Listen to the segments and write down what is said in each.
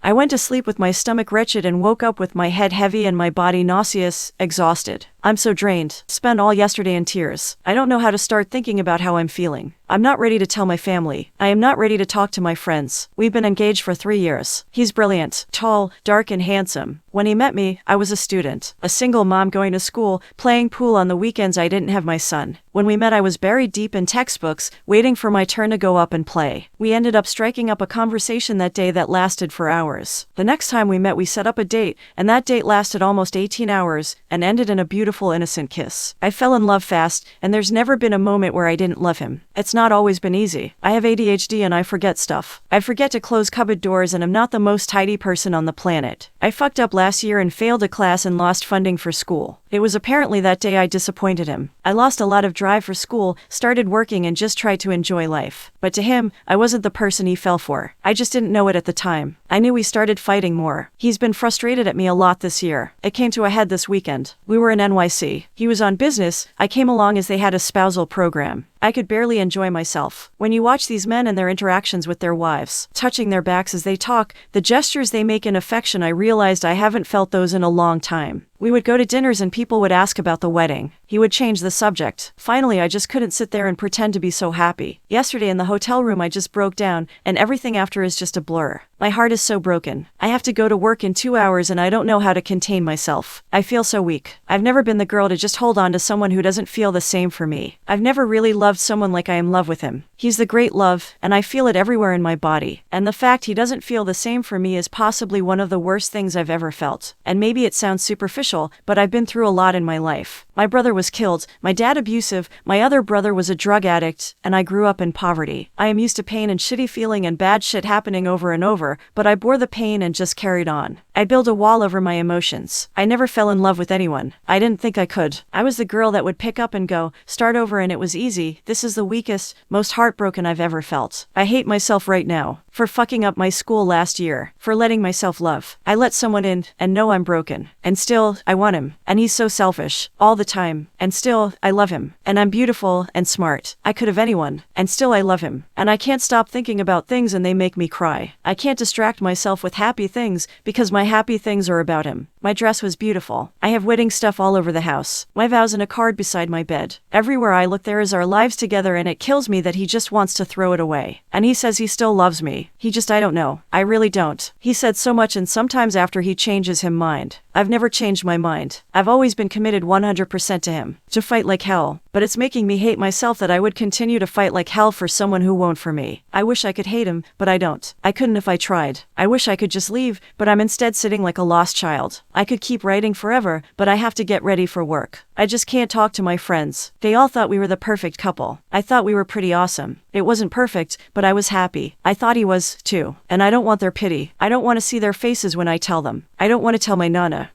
I went to sleep with my stomach wretched and woke up with my head heavy and my body nauseous, exhausted. I'm so drained. Spent all yesterday in tears. I don't know how to start thinking about how I'm feeling. I'm not ready to tell my family. I am not ready to talk to my friends. We've been engaged for 3 years. He's brilliant, tall, dark, and handsome. When he met me, I was a student, a single mom going to school, playing pool on the weekends. I didn't have my son. When we met, I was buried deep in textbooks, waiting for my turn to go up and play. We ended up striking up a conversation that day that lasted for hours. The next time we met, we set up a date, and that date lasted almost 18 hours and ended in a beautiful, innocent kiss. I fell in love fast, and there's never been a moment where I didn't love him. It's not always been easy. I have ADHD and I forget stuff. I forget to close cupboard doors and I'm not the most tidy person on the planet. I fucked up last year and failed a class and lost funding for school. It was apparently that day I disappointed him. I lost a lot of drive for school, started working and just tried to enjoy life. But to him, I wasn't the person he fell for. I just didn't know it at the time. I knew we started fighting more. He's been frustrated at me a lot this year. It came to a head this weekend. We were in NYC. He was on business. I came along as they had a spousal program. I could barely enjoy myself. When you watch these men and their interactions with their wives, touching their backs as they talk, the gestures they make in affection, I realized I haven't felt those in a long time. We would go to dinners and people would ask about the wedding. He would change the subject. Finally, I just couldn't sit there and pretend to be so happy. Yesterday in the hotel room, I just broke down, and everything after is just a blur. My heart is so broken. I have to go to work in 2 hours and I don't know how to contain myself. I feel so weak. I've never been the girl to just hold on to someone who doesn't feel the same for me. I've never really loved someone like I am in love with him. He's the great love, and I feel it everywhere in my body. And the fact he doesn't feel the same for me is possibly one of the worst things I've ever felt. And maybe it sounds superficial, but I've been through a lot in my life. My brother was killed, my dad abusive, my other brother was a drug addict, and I grew up in poverty. I am used to pain and shitty feeling and bad shit happening over and over, but I bore the pain and just carried on. I built a wall over my emotions. I never fell in love with anyone. I didn't think I could. I was the girl that would pick up and go, start over, and it was easy. This is the weakest, most heartbroken I've ever felt. I hate myself right now. For fucking up my school last year. For letting myself love. I let someone in, and know I'm broken. And still, I want him. And he's so selfish. All the time. And still, I love him. And I'm beautiful and smart. I could have anyone. And still I love him. And I can't stop thinking about things and they make me cry. I can't distract myself with happy things, because my happy things are about him. My dress was beautiful. I have wedding stuff all over the house. My vows in a card beside my bed. Everywhere I look there is our lives together, and it kills me that he just wants to throw it away. And he says he still loves me. I don't know. I really don't. He said so much, and sometimes after he changes his mind. I've never changed my mind. I've always been committed 100% to him. To fight like hell. But it's making me hate myself that I would continue to fight like hell for someone who won't for me. I wish I could hate him, but I don't. I couldn't if I tried. I wish I could just leave, but I'm instead sitting like a lost child. I could keep writing forever, but I have to get ready for work. I just can't talk to my friends. They all thought we were the perfect couple. I thought we were pretty awesome. It wasn't perfect, but I was happy. I thought he was, too. And I don't want their pity. I don't want to see their faces when I tell them. I don't want to tell my nana.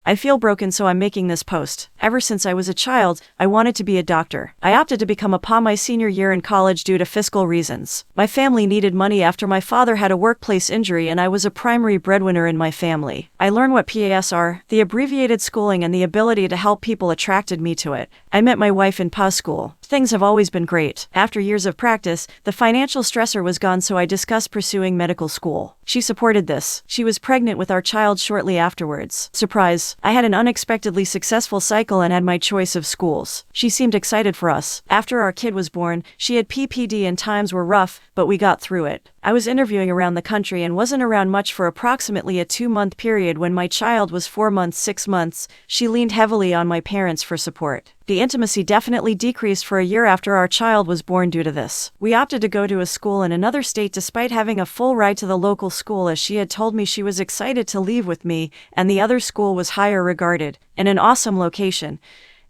I feel broken, so I'm making this post. Ever since I was a child, I wanted to be a doctor. I opted to become a PA my senior year in college due to fiscal reasons. My family needed money after my father had a workplace injury, and I was a primary breadwinner in my family. I learned what PAs are, the abbreviated schooling, and the ability to help people attracted me to it. I met my wife in PA school. Things have always been great. After years of practice, the financial stressor was gone, so I discussed pursuing medical school. She supported this. She was pregnant with our child shortly afterwards. Surprise. I had an unexpectedly successful cycle and had my choice of schools. She seemed excited for us. After our kid was born, she had PPD and times were rough, but we got through it. I was interviewing around the country and wasn't around much for approximately a 2-month period. When my child was 4 months, 6 months, she leaned heavily on my parents for support. The intimacy definitely decreased for a year after our child was born due to this. We opted to go to a school in another state despite having a full ride to the local school, as she had told me she was excited to leave with me, and the other school was higher regarded, in an awesome location,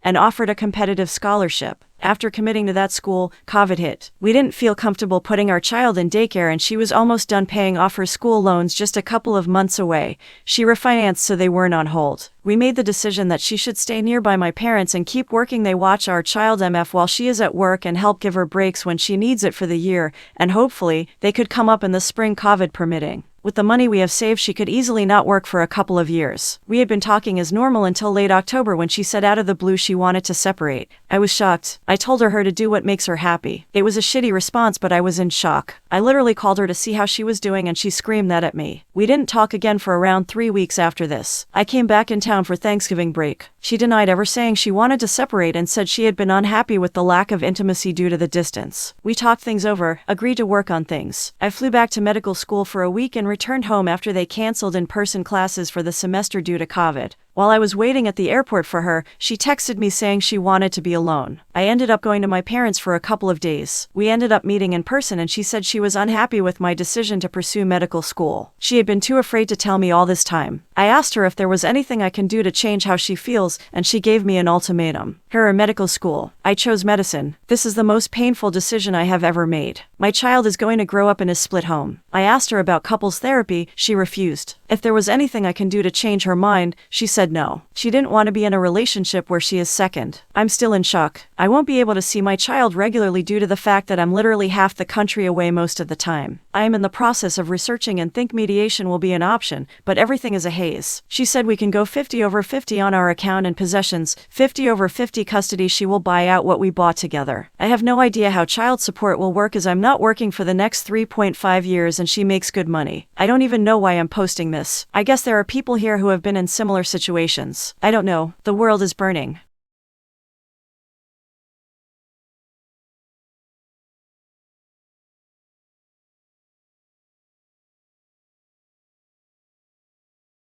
and offered a competitive scholarship. After committing to that school, COVID hit. We didn't feel comfortable putting our child in daycare, and she was almost done paying off her school loans, just a couple of months away. She refinanced so they weren't on hold. We made the decision that she should stay nearby my parents and keep working. They watch our child MF while she is at work and help give her breaks when she needs it for the year, and hopefully, they could come up in the spring, COVID permitting. With the money we have saved, she could easily not work for a couple of years. We had been talking as normal until late October when she said out of the blue she wanted to separate. I was shocked. I told her to do what makes her happy. It was a shitty response, but I was in shock. I literally called her to see how she was doing and she screamed that at me. We didn't talk again for around 3 weeks after this. I came back in town for Thanksgiving break. She denied ever saying she wanted to separate and said she had been unhappy with the lack of intimacy due to the distance. We talked things over, agreed to work on things. I flew back to medical school for a week and returned home after they canceled in-person classes for the semester due to COVID. While I was waiting at the airport for her, she texted me saying she wanted to be alone. I ended up going to my parents for a couple of days. We ended up meeting in person and she said she was unhappy with my decision to pursue medical school. She had been too afraid to tell me all this time. I asked her if there was anything I can do to change how she feels, and she gave me an ultimatum. Her or medical school. I chose medicine. This is the most painful decision I have ever made. My child is going to grow up in a split home. I asked her about couples therapy, she refused. If there was anything I can do to change her mind, she said no. She didn't want to be in a relationship where she is second. I'm still in shock. I won't be able to see my child regularly due to the fact that I'm literally half the country away most of the time. I am in the process of researching and think mediation will be an option, but everything is a haze. She said we can go 50/50 on our account and possessions, 50/50 custody. She will buy out what we bought together. I have no idea how child support will work as I'm not working for the next 3.5 years and she makes good money. I don't even know why I'm posting this. I guess there are people here who have been in similar situations. I don't know. The world is burning.